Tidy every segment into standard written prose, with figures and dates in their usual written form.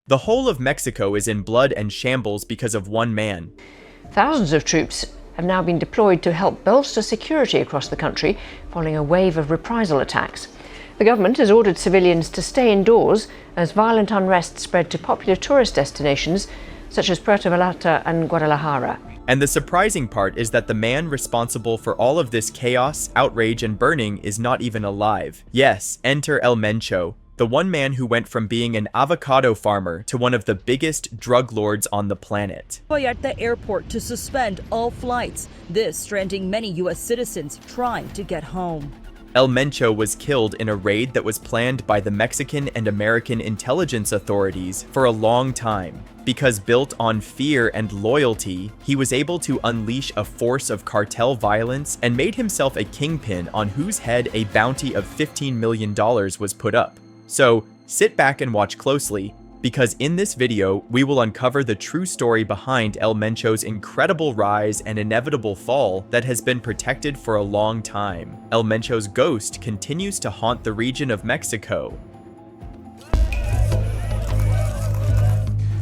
The whole of Mexico is in blood and shambles because of one man. Thousands of troops have now been deployed to help bolster security across the country following a wave of reprisal attacks. The government has ordered civilians to stay indoors as violent unrest spread to popular tourist destinations such as Puerto Vallarta and Guadalajara. And the surprising part is that the man responsible for all of this chaos, outrage, and burning is not even alive. Yes, enter El Mencho, the one man who went from being an avocado farmer to one of the biggest drug lords on the planet. Vallarta Airport to suspend all flights, this stranding many U.S. citizens trying to get home. El Mencho was killed in a raid that was planned by the Mexican and American intelligence authorities for a long time. Because built on fear and loyalty, he was able to unleash a force of cartel violence and made himself a kingpin on whose head a bounty of $15 million was put up. So, sit back and watch closely, because in this video, we will uncover the true story behind El Mencho's incredible rise and inevitable fall that has been protected for a long time. El Mencho's ghost continues to haunt the region of Mexico.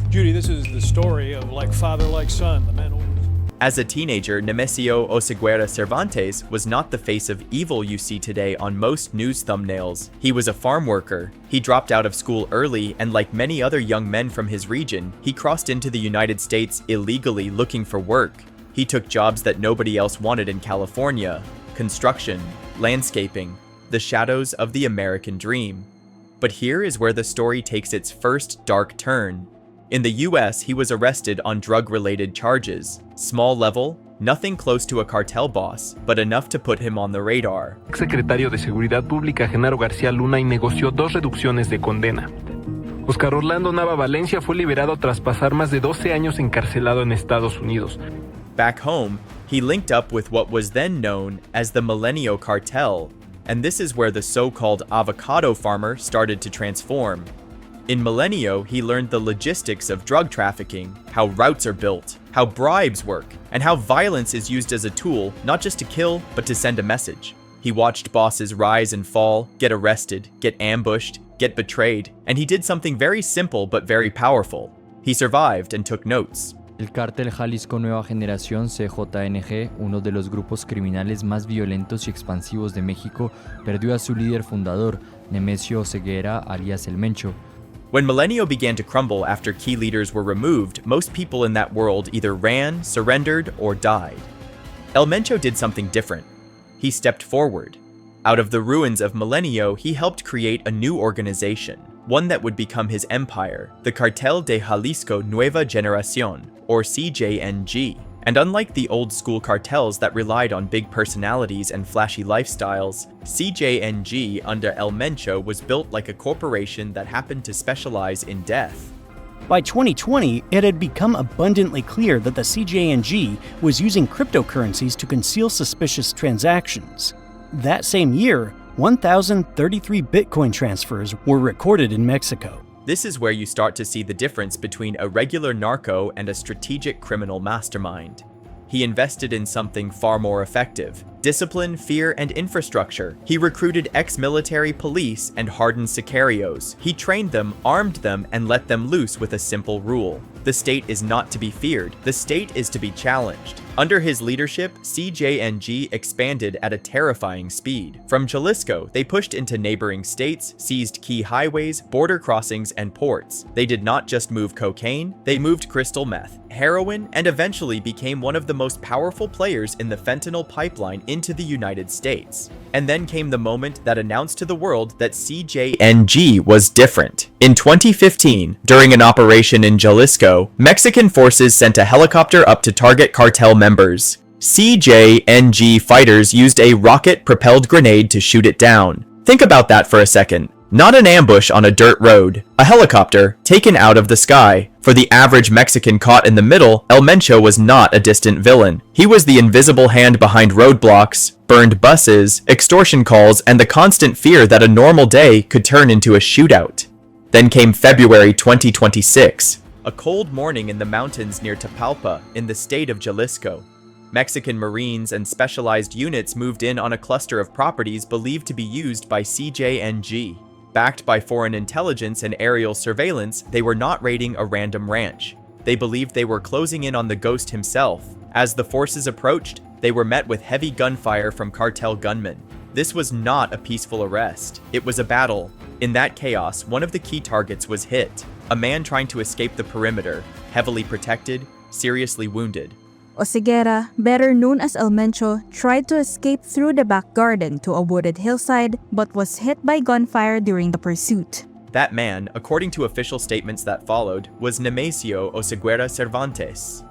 Judy, this is the story of like father, like son. The man always... As a teenager, Nemesio Oseguera Cervantes was not the face of evil you see today on most news thumbnails. He was a farm worker. He dropped out of school early, and like many other young men from his region, he crossed into the United States illegally looking for work. He took jobs that nobody else wanted in California: construction, landscaping, the shadows of the American dream. But here is where the story takes its first dark turn. In the US, he was arrested on drug-related charges. Small level, nothing close to a cartel boss, but enough to put him on the radar. Secretario de Seguridad Pública Genaro García Luna negoció 2 reducciones de condena. Oscar Orlando Nava Valencia fue liberado tras pasar más de 12 años encarcelado en Estados Unidos. Back home, he linked up with what was then known as the Mencho cartel, and this is where the so-called avocado farmer started to transform. In Mencho, he learned the logistics of drug trafficking, how routes are built, how bribes work, and how violence is used as a tool, not just to kill, but to send a message. He watched bosses rise and fall, get arrested, get ambushed, get betrayed, and he did something very simple but very powerful. He survived and took notes. El cártel Jalisco Nueva Generación, CJNG, uno de los grupos criminales más violentos y expansivos de México, perdió a su líder fundador, nemesio oseguera, alias El Mencho. When Mencho began to crumble after key leaders were removed, most people in that world either ran, surrendered, or died. El Mencho did something different. He stepped forward. Out of the ruins of Mencho, he helped create a new organization, one that would become his empire, the Cartel de Jalisco Nueva Generación, or CJNG. And unlike the old-school cartels that relied on big personalities and flashy lifestyles, CJNG under El Mencho was built like a corporation that happened to specialize in death. By 2020, it had become abundantly clear that the CJNG was using cryptocurrencies to conceal suspicious transactions. That same year, 1,033 Bitcoin transfers were recorded in Mexico. This is where you start to see the difference between a regular narco and a strategic criminal mastermind. He invested in something far more effective: discipline, fear, and infrastructure. He recruited ex-military police and hardened sicarios. He trained them, armed them, and let them loose with a simple rule: the state is not to be feared, the state is to be challenged. Under his leadership, CJNG expanded at a terrifying speed. From Jalisco, they pushed into neighboring states, seized key highways, border crossings, and ports. They did not just move cocaine, they moved crystal meth, heroin, and eventually became one of the most powerful players in the fentanyl pipeline into the United States. And then came the moment that announced to the world that CJNG was different. In 2015, during an operation in Jalisco, Mexican forces sent a helicopter up to target cartel members. CJNG fighters used a rocket-propelled grenade to shoot it down. Think about that for a second. Not an ambush on a dirt road, a helicopter taken out of the sky. For the average Mexican caught in the middle, El Mencho was not a distant villain. He was the invisible hand behind roadblocks, burned buses, extortion calls, and the constant fear that a normal day could turn into a shootout. Then came February 2026, a cold morning in the mountains near Tapalpa in the state of Jalisco. Mexican Marines and specialized units moved in on a cluster of properties believed to be used by CJNG. Backed by foreign intelligence and aerial surveillance, they were not raiding a random ranch. They believed they were closing in on the ghost himself. As the forces approached, they were met with heavy gunfire from cartel gunmen. This was not a peaceful arrest. It was a battle. In that chaos, one of the key targets was hit. A man trying to escape the perimeter, heavily protected, seriously wounded. Oseguera, better known as Mencho, tried to escape through the back garden to a wooded hillside but was hit by gunfire during the pursuit. That man, according to official statements that followed, was Nemesio Oseguera Cervantes.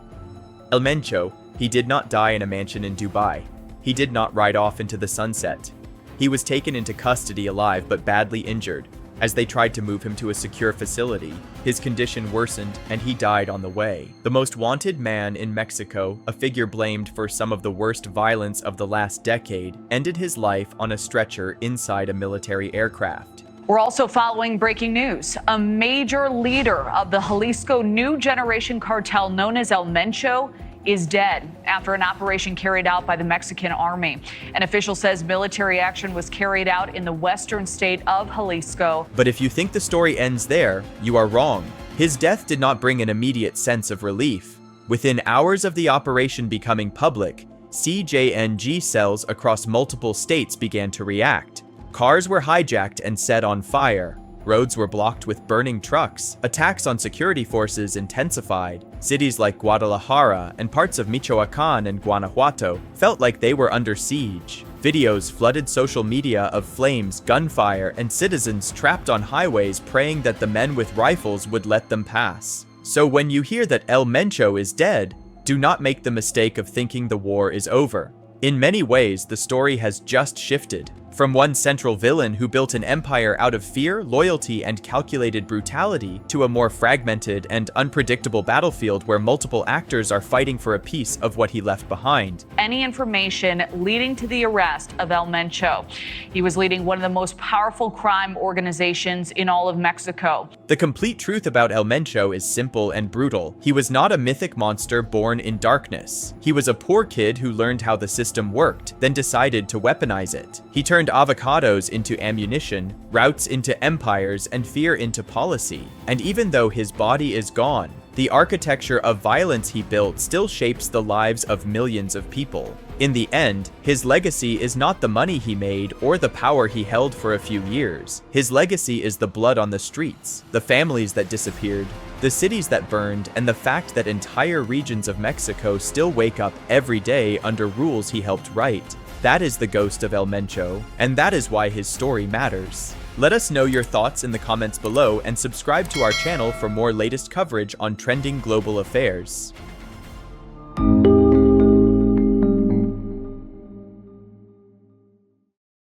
Mencho, he did not die in a mansion in Dubai. He did not ride off into the sunset. He was taken into custody alive but badly injured. As they tried to move him to a secure facility, his condition worsened and he died on the way. The most wanted man in Mexico, a figure blamed for some of the worst violence of the last decade, ended his life on a stretcher inside a military aircraft. We're also following breaking news. A major leader of the Jalisco new generation cartel known as Mencho is dead after an operation carried out by the Mexican army. An official says military action was carried out in the western state of Jalisco. But if you think the story ends there, you are wrong. His death did not bring an immediate sense of relief. Within hours of the operation becoming public, CJNG cells across multiple states began to react. Cars were hijacked and set on fire. Roads were blocked with burning trucks. Attacks on security forces intensified. Cities like Guadalajara and parts of Michoacán and Guanajuato felt like they were under siege. Videos flooded social media of flames, gunfire, and citizens trapped on highways praying that the men with rifles would let them pass. So when you hear that Mencho is dead, do not make the mistake of thinking the war is over. In many ways, the story has just shifted. From one central villain who built an empire out of fear, loyalty, and calculated brutality, to a more fragmented and unpredictable battlefield where multiple actors are fighting for a piece of what he left behind. Any information leading to the arrest of Mencho. He was leading one of the most powerful crime organizations in all of Mexico. The complete truth about Mencho is simple and brutal. He was not a mythic monster born in darkness. He was a poor kid who learned how the system worked, then decided to weaponize it. He turned avocados into ammunition, routes into empires, and fear into policy. And even though his body is gone, the architecture of violence he built still shapes the lives of millions of people. In the end, his legacy is not the money he made or the power he held for a few years. His legacy is the blood on the streets, the families that disappeared, the cities that burned, and the fact that entire regions of Mexico still wake up every day under rules he helped write. That is the ghost of Mencho, and that is why his story matters. Let us know your thoughts in the comments below and subscribe to our channel for more latest coverage on trending global affairs.